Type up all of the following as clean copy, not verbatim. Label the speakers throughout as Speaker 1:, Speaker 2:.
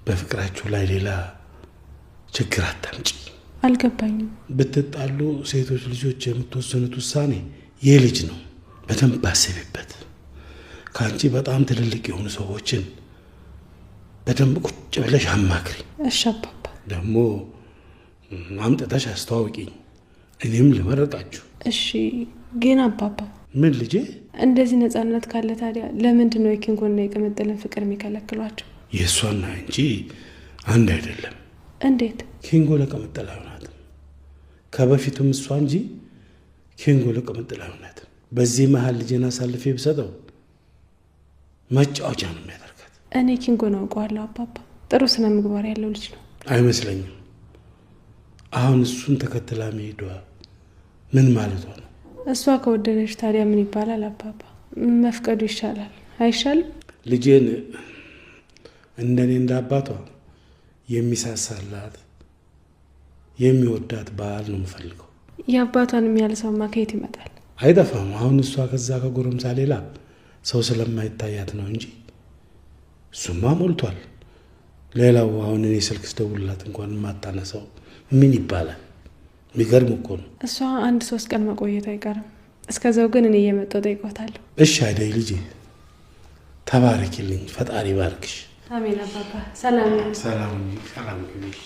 Speaker 1: በፍቅራችሁ ላይ ሌላ ችግር አታምጪ።
Speaker 2: አልገባኝም።
Speaker 1: ብትጣሉ ሴቶች ልጆች የምትወስኑት ውሳኔ የልጅ ነው። በደንብ አስቢበት። ከአንቺ በጣም ትልልቅ የሆኑ ሰዎችን በደንብ ቁጭ ብለሽ አማክሪ።
Speaker 2: እሺ አባባ።
Speaker 1: ደግሞ አምጥተሽ አስተዋውቂኝ፣ እኔም ልመረቃችሁ።
Speaker 2: እሺ ግን አባባ።
Speaker 1: ምን ልጄ?
Speaker 2: እንደዚህ ነፃነት ካለ ታዲያ ለምንድን ነው የኪንጎና የቅምጥልን ፍቅር የሚከለክሏቸው?
Speaker 1: የእሷና እንጂ አንድ አይደለም።
Speaker 2: እንዴት?
Speaker 1: ኪንጎ ለቅምጥል አይሆናትም። ከበፊቱም እሷ እንጂ ኪንጎ ለቅምጥል አይሆናትም። በዚህ መሀል ልጄን አሳልፌ ብሰጠው መጫወቻ ነው የሚያደርጋት።
Speaker 2: እኔ ኪንጎን አውቀዋለሁ አባባ። ጥሩ ስነ ምግባር ያለው ልጅ ነው።
Speaker 1: አይመስለኝም። አሁን እሱን ተከትላ መሄዷ ምን ማለቷ ነው?
Speaker 2: እሷ ከወደደች ታዲያ ምን ይባላል አባባ? መፍቀዱ ይሻላል አይሻልም?
Speaker 1: ልጄን እንደኔ እንደ አባቷ የሚሳሳላት የሚወዳት ባል ነው የምፈልገው።
Speaker 2: የአባቷን የሚያል ሰውማ ከየት ይመጣል?
Speaker 1: አይጠፋም። አሁን እሷ ከዛ ከጎረምሳ ሌላ ሰው ስለማይታያት ነው እንጂ እሱማ ሞልቷል። ሌላው አሁን እኔ ስልክ ስደውልላት እንኳን የማታነሳው ምን ይባላል? የሚገርም እኮ ነው።
Speaker 2: እሷ 1-3 ቀን መቆየት አይቀርም። እስከዛው ግን እኔ እየመጣሁ ጠይቆታለሁ።
Speaker 1: እሺ አይደይ ልጄ፣ ተባረኪልኝ። ፈጣሪ ባርክሽ።
Speaker 2: አሜን አባባ። ሰላም
Speaker 1: ሰላም ሰላም ግቢሽ።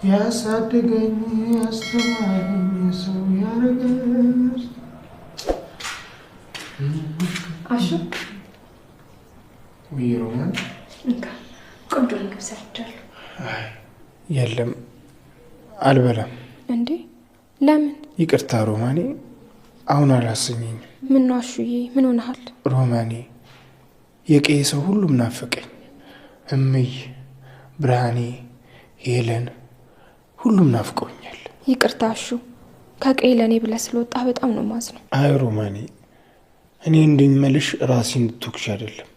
Speaker 3: ያሳደገኝ ያስተማረኝ ሰው ያረገኝ
Speaker 4: አሹ
Speaker 3: ወይሮማን
Speaker 4: ቆንጆ ምግብ ሰርቻለሁ።
Speaker 3: የለም አልበላም።
Speaker 4: እንዴ ለምን?
Speaker 3: ይቅርታ ሮማኔ፣ አሁን አላሰኘኝም።
Speaker 4: ምን ነው አሹዬ፣ ምን ሆነሃል?
Speaker 3: ሮማኔ፣ የቀይ ሰው ሁሉም ናፈቀኝ። እምይ፣ ብርሃኔ፣ ሄለን ሁሉም ናፍቆኛል።
Speaker 4: ይቅርታ አሹ፣ ከቀይ ለኔ ብለህ ስለወጣህ በጣም ነው ማዝነው።
Speaker 3: አይ ሮማኔ፣ እኔ እንድመልሽ ራሴን እንድትወቅሽ አይደለም፣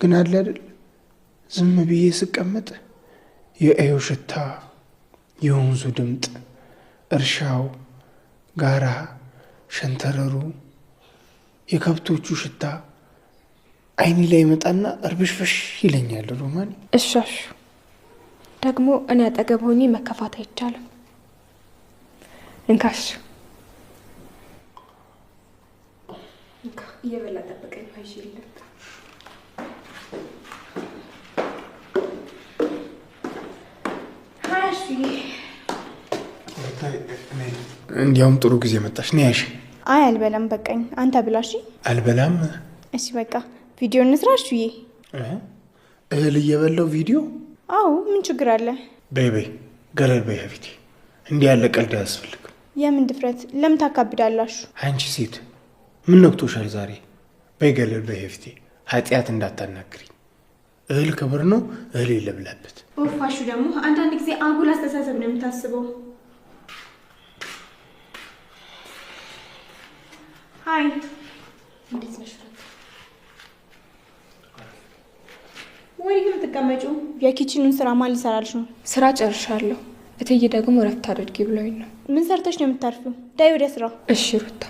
Speaker 3: ግን አለ አይደል ዝም ብዬ ስቀመጥ የኤዮ ሽታ፣ የወንዙ ድምጥ፣ እርሻው፣ ጋራ፣ ሸንተረሩ፣ የከብቶቹ ሽታ አይኔ ላይ መጣና እርብሽፍሽ ይለኛል። ሮማኔ
Speaker 4: እሺ አሹ፣ ደግሞ እኔ አጠገብ ሆኜ መከፋት አይቻልም። እንካሽ እየበላ ጠብቀኝ። አይሽልም
Speaker 3: እንዲያውም ጥሩ ጊዜ መጣሽ። ነይ ያሽ።
Speaker 5: አይ አልበላም፣ በቃኝ። አንተ ብላሽ።
Speaker 3: አልበላም።
Speaker 5: እሺ በቃ ቪዲዮ እንስራሽ።
Speaker 3: እህል እየበላው ቪዲዮ?
Speaker 5: አዎ ምን ችግር አለ?
Speaker 3: በይ በይ ገለል በይ ፊቴ። እንዲህ ያለ ቀልድ አያስፈልግም።
Speaker 5: የምን ድፍረት? ለምን ታካብዳላችሁ?
Speaker 3: አንቺ ሴት ምን ነክቶሻል ዛሬ? በይ ገለል በይ ፊቴ። ኃጢአት እንዳታናግሪ። እህል ክብር ነው፣ እህል የለብላበት።
Speaker 5: ኦፋሹ ደግሞ አንዳንድ ጊዜ አጉል አስተሳሰብ ነው የምታስበው። ሃይ እንዴት ነሽ? ወይ ግን ተቀመጪው። የኪችኑን ስራ ማን ሊሰራልሽ ነው?
Speaker 4: ስራ ጨርሻለሁ። እትዬ ደግሞ እረፍት አድርጊ ብሎኝ ነው።
Speaker 5: ምን ሰርተሽ ነው የምታርፊው? ዳይ ወደ ስራ።
Speaker 4: እሺ ሩታ።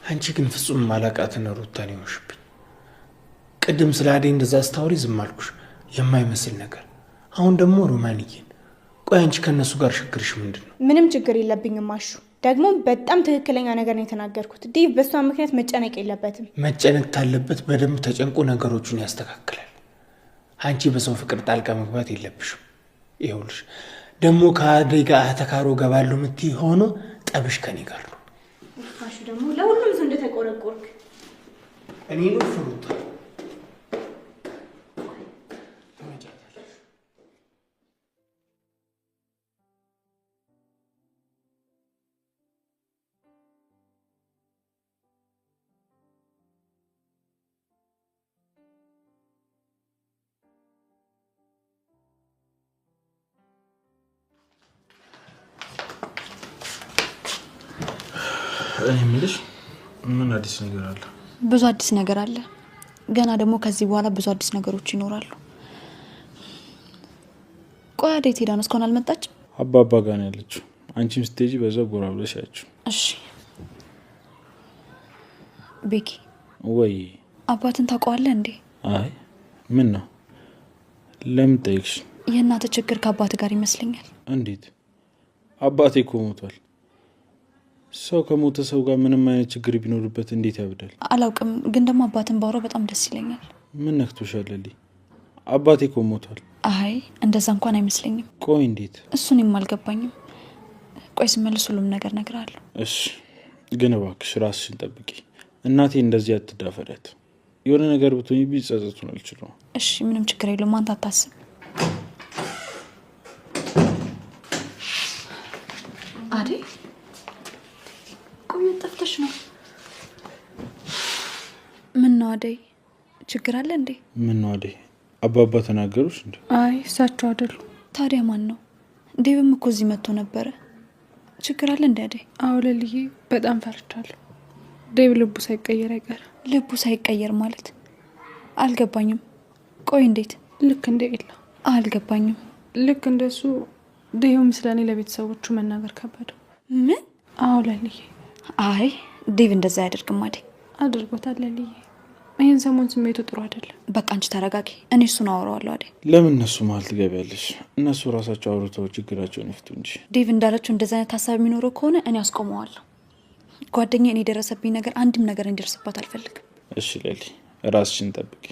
Speaker 3: አንቺ ግን ፍጹም ማላቃትን ሩታን ይሆንሽብኝ። ቅድም ስለ አደይ እንደዛ አስታውሪ ዝም አልኩሽ፣ የማይመስል ነገር። አሁን ደግሞ ሮማንዬን። ቆይ አንቺ ከነሱ ጋር ችግርሽ ምንድን ነው?
Speaker 5: ምንም ችግር የለብኝም አሹ። ደግሞ በጣም ትክክለኛ ነገር ነው የተናገርኩት። ዴቭ በሷ ምክንያት መጨነቅ የለበትም።
Speaker 3: መጨነቅ ካለበት በደንብ ተጨንቆ ነገሮቹን ያስተካክላል። አንቺ በሰው ፍቅር ጣልቃ መግባት የለብሽም። ይኸውልሽ ደግሞ ከአደይ ጋር ተካሮ ገባለሁ የምትይ ሆኖ ጠብሽ ከኔ ጋር ነው።
Speaker 5: አሹ ደግሞ ለሁሉም ሰው እንደተቆረቆርክ
Speaker 3: እኔ ነው ፍሩታ።
Speaker 6: እኔ የምልሽ ምን አዲስ ነገር አለ?
Speaker 7: ብዙ አዲስ ነገር አለ። ገና ደግሞ ከዚህ በኋላ ብዙ አዲስ ነገሮች ይኖራሉ። ቆይ አደይ ሄዳ ነው እስካሁን አልመጣችም?
Speaker 6: አባባ ጋር ነው ያለችው። አንቺም ስትሄጂ በዛው ጎራ ብለሽ ያችሁ።
Speaker 7: እሺ ቤኪ።
Speaker 6: ወይ
Speaker 7: አባትን ታውቀዋለህ እንዴ?
Speaker 6: አይ ምን ነው? ለምን ጠይቅሽ?
Speaker 7: የእናትህ ችግር ከአባት ጋር ይመስለኛል።
Speaker 6: እንዴት? አባቴ እኮ ሞቷል። ሰው ከሞተ ሰው ጋር ምንም አይነት ችግር ቢኖርበት እንዴት ያብዳል?
Speaker 7: አላውቅም፣ ግን ደግሞ አባትን ባወራው በጣም ደስ ይለኛል።
Speaker 6: ምን ነክቶሻል? አባቴ እኮ ሞቷል።
Speaker 7: አይ እንደዛ እንኳን አይመስለኝም።
Speaker 6: ቆይ እንዴት?
Speaker 7: እሱን አልገባኝም። ቆይ ስመልስ ሁሉም ነገር እነግርሃለሁ።
Speaker 6: እሺ ግን እባክሽ ራስሽን ጠብቂ። እናቴ እንደዚህ አትዳፈሪያት። የሆነ ነገር ብትሆኚ ቢጸጸቱን አልችልም።
Speaker 7: እሺ ምንም ችግር የለውም፣ አንተ አታስብ። አደይ ቆይ ጠፍተሽ ነው? ምን ነው አደይ ችግር አለ እንዴ?
Speaker 6: ምን ነው አደይ? አባባ ተናገሩሽ እንዴ?
Speaker 2: አይ እሳቸው አይደሉም።
Speaker 7: ታዲያ ማን ነው? ዴቭም እኮ እዚህ መጥቶ ነበረ። ችግር አለ እንዴ አደይ?
Speaker 2: አዎ ለልዬ በጣም ፈርቻለሁ። ዴቭ ልቡ ሳይቀየር አይቀርም።
Speaker 7: ልቡ ሳይቀየር ማለት አልገባኝም። ቆይ እንዴት?
Speaker 2: ልክ እንደ ኤላ።
Speaker 7: አልገባኝም።
Speaker 2: ልክ እንደሱ ዴቭም ስለኔ ለቤተሰቦቹ መናገር ከበደው።
Speaker 7: ምን?
Speaker 2: አዎ ለልዬ።
Speaker 7: አይ ዴቭ እንደዛ አያደርግም አደይ።
Speaker 2: አድርጎታል ለልዬ። ይህን ሰሞን ስሜቱ ጥሩ አይደለም።
Speaker 7: በቃ አንቺ ተረጋጊ፣ እኔ እሱን አወራዋለሁ አደይ።
Speaker 6: ለምን እነሱ መሀል ትገቢያለሽ? እነሱ ራሳቸው አውርተው ችግራቸውን ይፍቱ እንጂ።
Speaker 7: ዴቭ እንዳለችው እንደዛ አይነት ሀሳብ የሚኖረው ከሆነ እኔ አስቆመዋለሁ። ጓደኛዬ እኔ የደረሰብኝ ነገር አንድም ነገር እንዲደርስባት አልፈልግም።
Speaker 6: እሺ ለሊ ራስሽን ጠብቂ።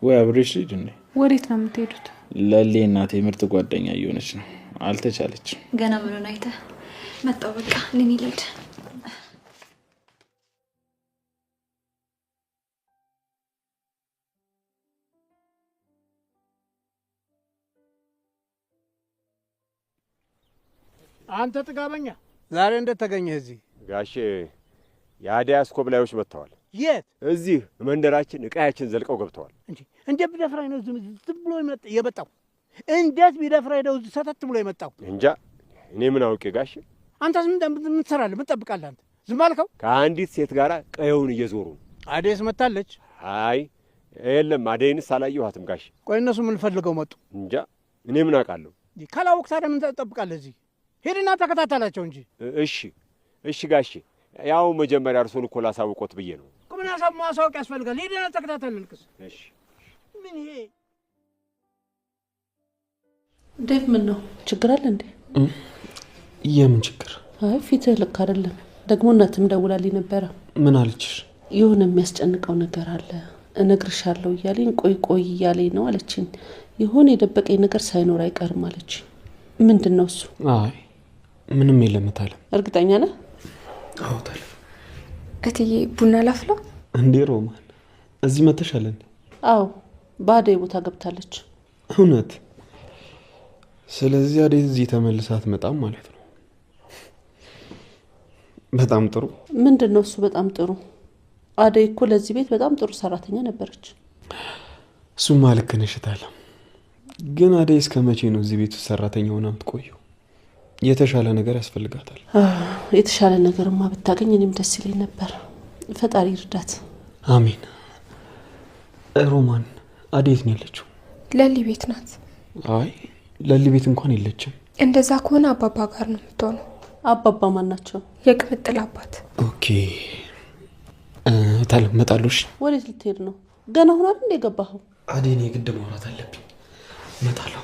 Speaker 6: ወይ አብሬሽ ልሂድ እንዴ?
Speaker 2: ወዴት ነው የምትሄዱት?
Speaker 6: ለሊ እናቴ ምርጥ ጓደኛ እየሆነች ነው። አልተቻለችም።
Speaker 7: ገና ምኑን አይተህ መጣው። በቃ እኔ ልሂድ።
Speaker 8: አንተ ጥጋበኛ ዛሬ እንዴት ተገኘህ እዚህ?
Speaker 9: ጋሼ የአደይ አስኮብላዮች መጥተዋል።
Speaker 8: የት?
Speaker 9: እዚህ መንደራችን እቃያችን ዘልቀው ገብተዋል።
Speaker 8: እንዴት ቢደፍራኝ ነው ዝም ብሎ የመጣው? እንዴት ቢደፍራኝ ነው ሰተት ብሎ የመጣው?
Speaker 9: እንጃ እኔ ምን አውቄ ጋሼ።
Speaker 8: አንተስ ምን ትሰራለህ? ምን ትጠብቃለህ አንተ? ዝም አልከው?
Speaker 9: ከአንዲት ሴት ጋር ቀየውን እየዞሩ።
Speaker 8: አደይስ መታለች?
Speaker 9: አይ የለም አደይንስ አላየኋትም ጋሼ።
Speaker 8: ቆይ እነሱ ምን ፈልገው መጡ?
Speaker 9: እንጃ እኔ ምን አውቃለሁ።
Speaker 8: ካላወቅ ታዲያ ምን ትጠብቃለህ እዚህ? ሄድና ተከታተላቸው እንጂ።
Speaker 9: እሺ ጋሼ። ያው መጀመሪያ እርሶን እኮ ላሳውቆት ብዬ ነው።
Speaker 8: ምን ማሳወቅ ያስፈልጋል? ሄድና ተከታተል። ልክስ።
Speaker 9: እሺ
Speaker 8: ምን ይሄ
Speaker 10: ዴቭ ምን ነው ችግር አለ እንዴ?
Speaker 3: የምን ችግር?
Speaker 10: አይ ፊትህ ልክ አይደለም። ደግሞ እናትም ደውላልኝ ነበረ።
Speaker 3: ምን አለችሽ?
Speaker 10: የሆነ የሚያስጨንቀው ነገር አለ እነግርሻለሁ እያለኝ ቆይ እያለኝ ነው አለችኝ። የሆነ የደበቀኝ ነገር ሳይኖር አይቀርም አለች። ምንድን ነው እሱ?
Speaker 3: አይ ምንም የለም ታለም።
Speaker 10: እርግጠኛ ነህ?
Speaker 3: አዎ ታለም።
Speaker 4: እትዬ ቡና ላፍላ
Speaker 3: እንዴ? ሮማን እዚህ መተሻለ እንዴ?
Speaker 10: አዎ በአደይ ቦታ ገብታለች።
Speaker 3: እውነት? ስለዚህ አደይ እዚህ ተመልሳ አትመጣም ማለት ነው። በጣም ጥሩ።
Speaker 10: ምንድን ነው እሱ? በጣም ጥሩ። አደይ እኮ ለዚህ ቤት በጣም ጥሩ ሰራተኛ ነበረች።
Speaker 3: እሱማ ልክ ነሽ ታለም። ግን አደይ እስከ መቼ ነው እዚህ ቤት ሰራተኛ ሆና የምትቆየው? የተሻለ ነገር ያስፈልጋታል።
Speaker 10: የተሻለ ነገርማ ብታገኝ እኔም ደስ ይለኝ ነበር። ፈጣሪ ይርዳት።
Speaker 3: አሜን። ሮማን አደይ ነው ያለችው?
Speaker 4: ለሊ ቤት ናት።
Speaker 3: አይ ለሊ ቤት እንኳን የለችም።
Speaker 4: እንደዛ ከሆነ አባባ ጋር ነው የምትሆነው።
Speaker 10: አባባ ማን ናቸው?
Speaker 4: የቅምጥል አባት።
Speaker 3: ኦኬ ታለም መጣሉሽ።
Speaker 10: ወዴት ልትሄድ ነው? ገና ሆና እንደ የገባኸው?
Speaker 3: አደይ የግድ ማውራት አለብኝ። መጣለሁ።